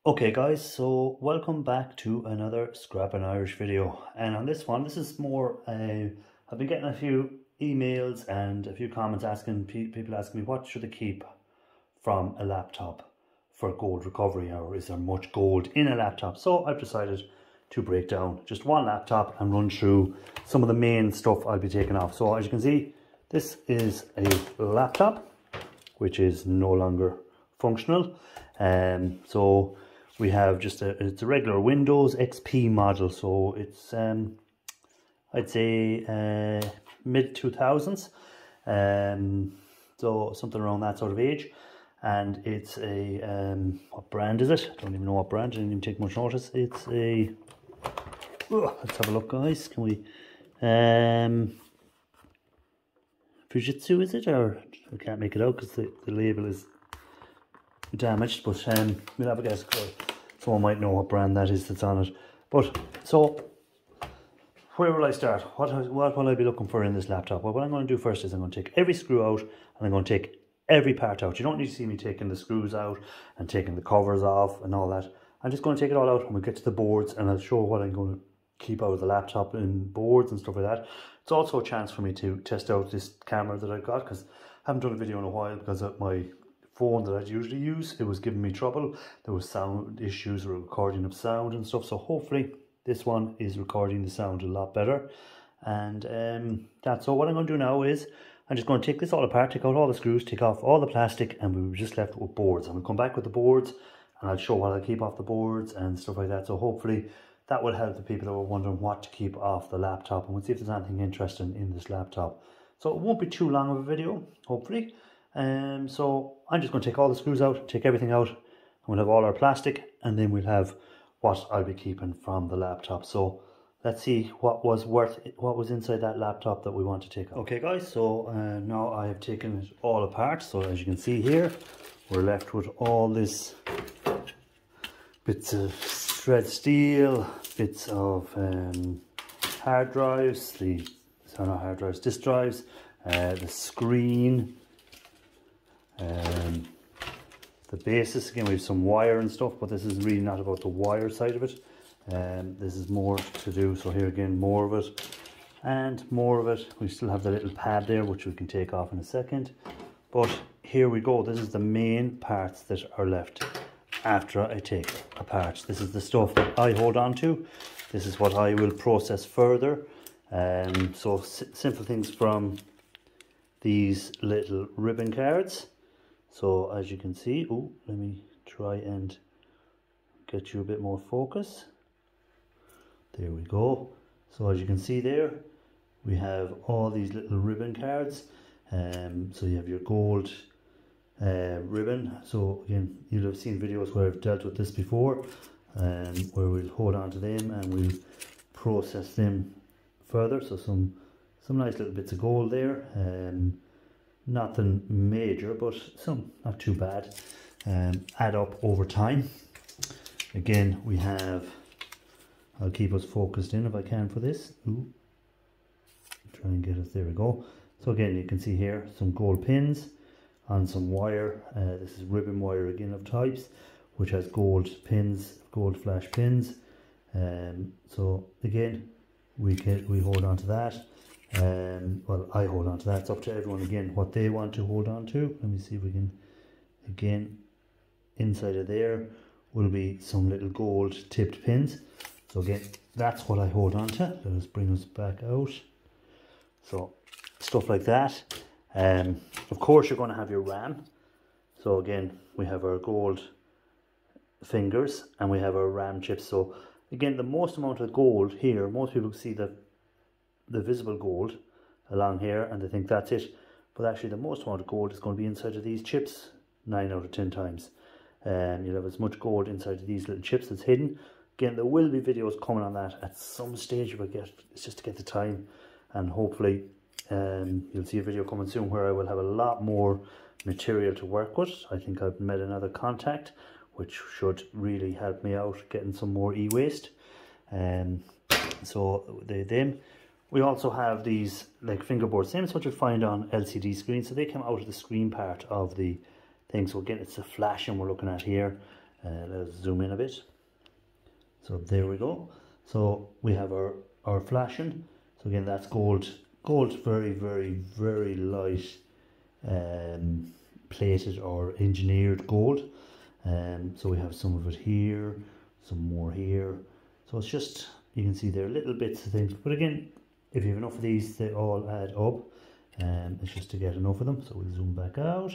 Okay guys, so welcome back to another Scrapping Irish video, and on this one, this is more, I've been getting a few emails and a few comments asking, people asking me what should they keep from a laptop for gold recovery, or is there much gold in a laptop? So I've decided to break down just one laptop and run through some of the main stuff I'll be taking off. So as you can see, this is a laptop which is no longer functional, so we have just it's a regular Windows XP model, so it's I'd say mid 2000s, so something around that sort of age. And it's a what brand is it? I don't even know what brand. I didn't even take much notice. It's a let's have a look, guys. Can we Fujitsu, is it? Or I can't make it out because the label is damaged, but we'll have a guess. Someone might know what brand that is that's on it. But so where will I start? What will I be looking for in this laptop? Well, what I'm going to do first is I'm going to take every screw out, and I'm going to take every part out. You don't need to see me taking the screws out and taking the covers off and all that. I'm just going to take it all out and we'll get to the boards, and I'll show what I'm going to keep out of the laptop and boards and stuff like that. It's also a chance for me to test out this camera that I've got, because I haven't done a video in a while because of my phone that I'd usually use. It was giving me trouble. There was sound issues with recording of sound and stuff, so hopefully this one is recording the sound a lot better. And that's so what I'm going to do now is I'm just going to take this all apart, take out all the screws, take off all the plastic, and we were just left with boards. I'm going to come back with the boards and I'll show what I keep off the boards and stuff like that. So hopefully that will help the people that were wondering what to keep off the laptop, and we'll see if there's anything interesting in this laptop. So it won't be too long of a video, hopefully. So I'm just going to take all the screws out, take everything out, and we'll have all our plastic, and then we'll have what I'll be keeping from the laptop. So let's see what was inside that laptop that we want to take out. Okay guys, so now I have taken it all apart. So as you can see here, we're left with all this bits of shred steel, bits of hard drives, not hard drives, disk drives, the screen, the basis. Again, we have some wire and stuff, but this is really not about the wire side of it. This is more to do. So here again, more of it and more of it. We still have the little pad there, which we can take off in a second. But here we go. This is the main parts that are left after I take apart. This is the stuff that I hold on to. This is what I will process further. So simple things from these little ribbon cards. So as you can see, let me try and get you a bit more focus. There we go. So as you can see there, we have all these little ribbon cards. So you have your gold ribbon. So again, you'll have seen videos where I've dealt with this before, where we'll hold on to them and we'll process them further. So some nice little bits of gold there. Nothing major, but some not too bad. Add up over time. Again, we have, I'll keep us focused in if I can for this. Try and get us, there we go. So again, you can see here some gold pins on some wire. This is ribbon wire again of types, which has gold pins, gold flash pins. So again, we hold on to that. Well, I hold on to that. It's up to everyone again what they want to hold on to. Let me see if we can, again, inside of there will be some little gold tipped pins. So again, that's what I hold on to. Let us bring us back out. So stuff like that. Of course you're going to have your RAM. So again, we have our gold fingers and we have our RAM chips. So again, the most amount of gold here, most people see the visible gold along here and they think that's it, but actually the most amount of gold is going to be inside of these chips 9 out of 10 times. You'll have as much gold inside of these little chips that's hidden. Again, there will be videos coming on that at some stage if I get, it's just to get the time, and hopefully you'll see a video coming soon where I will have a lot more material to work with. I think I've met another contact which should really help me out getting some more e-waste. So them. We also have these like fingerboards, same as what you find on LCD screens. So they come out of the screen part of the thing. So again, it's the flashing we're looking at here. Let's zoom in a bit. So there we go. So we have our flashing. So again, that's gold. Gold, very, very, very light plated or engineered gold. So we have some of it here, some more here. So it's just, you can see there are little bits of things. But again, if you have enough of these, they all add up. It's just to get enough of them. So we'll zoom back out.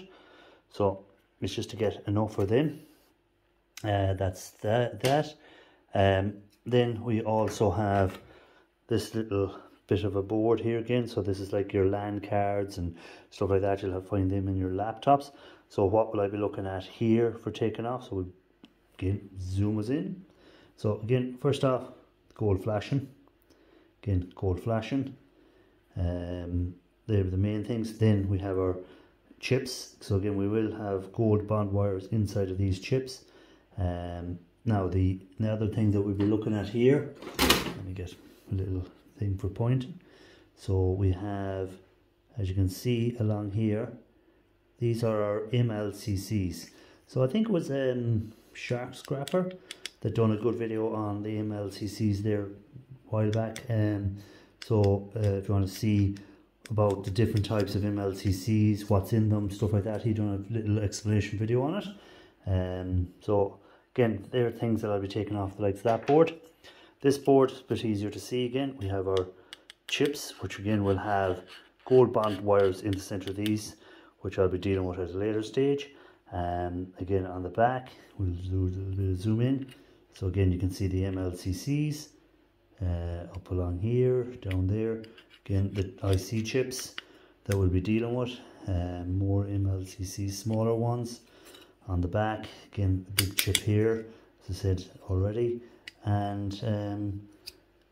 So it's just to get enough of them. That's that. Then we also have this little bit of a board here again. So this is like your LAN cards and stuff like that. You'll find them in your laptops. So what will I be looking at here for taking off? So we'll again zoom us in. So again, first off, gold flashing. Again, gold flashing. They're the main things. Then we have our chips. So again, we will have gold bond wires inside of these chips. Now the other thing that we'll be looking at here, let me get a little thing for pointing. So we have, as you can see along here, these are our MLCCs. So I think it was Shark Scrapper that done a good video on the MLCCs there a while back. So if you want to see about the different types of MLCCs, what's in them, stuff like that, he done a little explanation video on it. So again, there are things that I'll be taking off the likes of that board. This board is a bit easier to see. Again, we have our chips, which again will have gold bond wires in the center of these, which I'll be dealing with at a later stage. Again, on the back, we'll zoom in. So again, you can see the MLCCs up along here, down there. Again, the IC chips that we'll be dealing with. More MLCCs, smaller ones. On the back, again, a big chip here, as I said already. And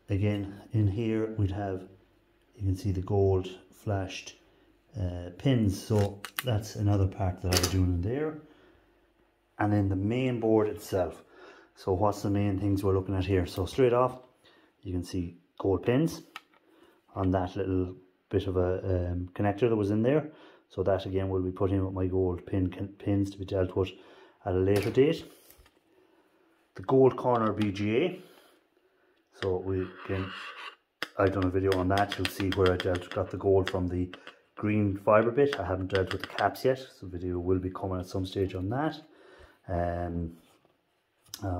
again, in here, we'd have, you can see the gold flashed pins. So that's another part that I'll be doing in there. And then the main board itself. So what's the main things we're looking at here? So straight off, you can see gold pins on that little bit of a connector that was in there. So that again will be put in with my gold pins to be dealt with at a later date. The gold corner BGA. So we again, I've done a video on that. You'll see where I got the gold from the green fibre bit. I haven't dealt with the caps yet, so the video will be coming at some stage on that.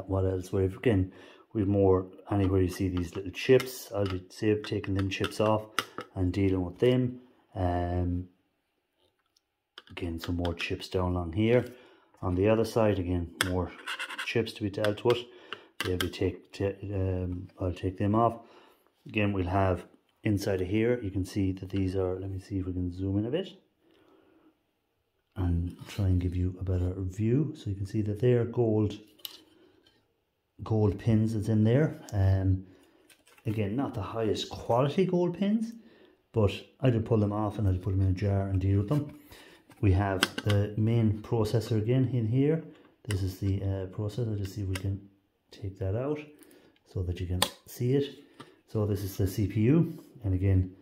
What else? We've again, we've more anywhere you see these little chips. I'll be taking them chips off and dealing with them. Again, some more chips down along here. On the other side, again, more chips to be dealt with. They'll be I'll take them off. Again, we'll have inside of here, you can see that these are, let me see if we can zoom in a bit and try and give you a better view. So you can see that they are gold pins that's in there. Again, not the highest quality gold pins, but I did pull them off and I did put them in a jar and deal with them. We have the main processor again in here. This is the processor. Just see if we can take that out so that you can see it. So this is the CPU, and again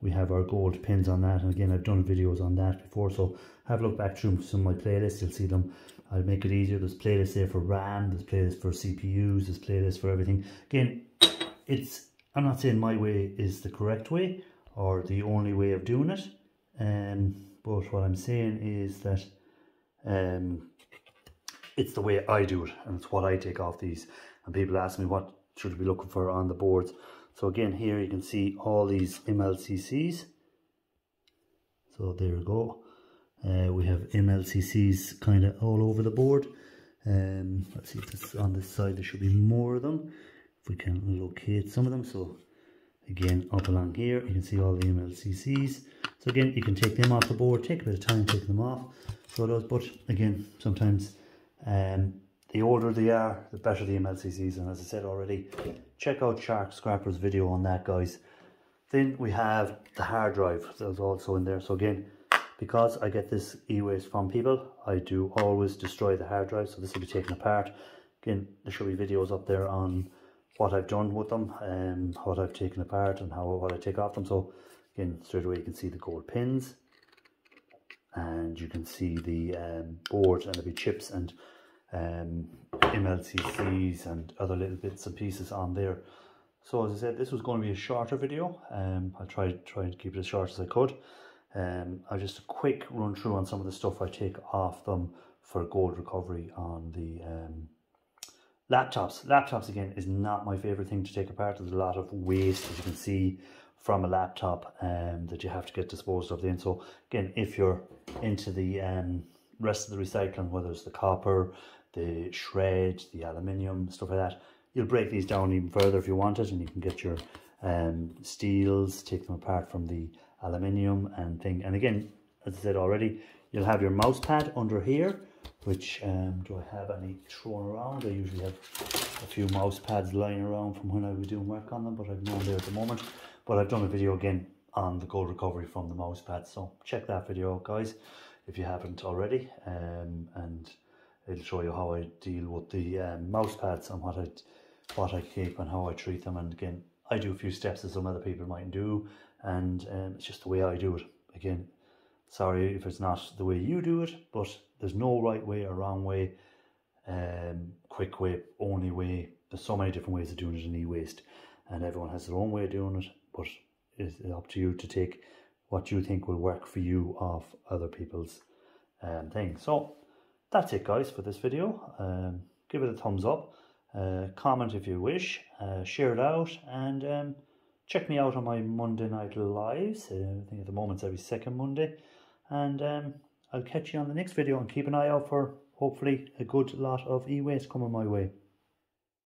we have our gold pins on that. And again, I've done videos on that before, so have a look back through some of my playlists. You'll see them. I'll make it easier. There's playlists there for RAM, there's playlists for CPUs, there's playlists for everything. Again, I'm not saying my way is the correct way or the only way of doing it, but what I'm saying is that it's the way I do it, and it's what I take off these. And people ask me what should I be looking for on the boards. So again, here you can see all these MLCCs. So there we go. We have MLCCs kind of all over the board. Let's see if this on this side there should be more of them, if we can locate some of them. So again, up along here you can see all the MLCCs. So again, you can take them off the board, take a bit of time taking them off. So those, but again, sometimes the older they are, the better the MLCCs. And as I said already, check out Shark Scrapper's video on that, guys. Then we have the hard drive that's also in there. So again, because I get this e-waste from people, I do always destroy the hard drive. So this will be taken apart. Again, there should be videos up there on what I've done with them and what I've taken apart and what I take off them. So again, straight away you can see the gold pins, and you can see the board, and there'll be chips and MLCCs and other little bits and pieces on there. So as I said, this was going to be a shorter video. I'll try to keep it as short as I could. I'll just a quick run through on some of the stuff I take off them for gold recovery on the laptops. Laptops again is not my favorite thing to take apart. There's a lot of waste, as you can see, from a laptop that you have to get disposed of then. So again, if you're into the rest of the recycling, whether it's the copper, the shred, the aluminium, stuff like that, you'll break these down even further if you want it, and you can get your steels, take them apart from the aluminium and thing. And again, as I said already, you'll have your mouse pad under here, which do I have any thrown around? I usually have a few mouse pads lying around from when I was doing work on them, but I've none there at the moment. But I've done a video again on the gold recovery from the mouse pad, so check that video out, guys, if you haven't already, and it'll show you how I deal with the mouse pads and what I keep and how I treat them. And again, I do a few steps that some other people might do, and it's just the way I do it. Again, sorry if it's not the way you do it, but there's no right way or wrong way, quick way, only way. There's so many different ways of doing it in e-waste, and everyone has their own way of doing it, but it's up to you to take what you think will work for you off other people's things. So that's it, guys, for this video. Give it a thumbs up, comment if you wish, share it out, and check me out on my Monday night lives. I think at the moment it's every second Monday, and I'll catch you on the next video, and keep an eye out for hopefully a good lot of e-waste coming my way.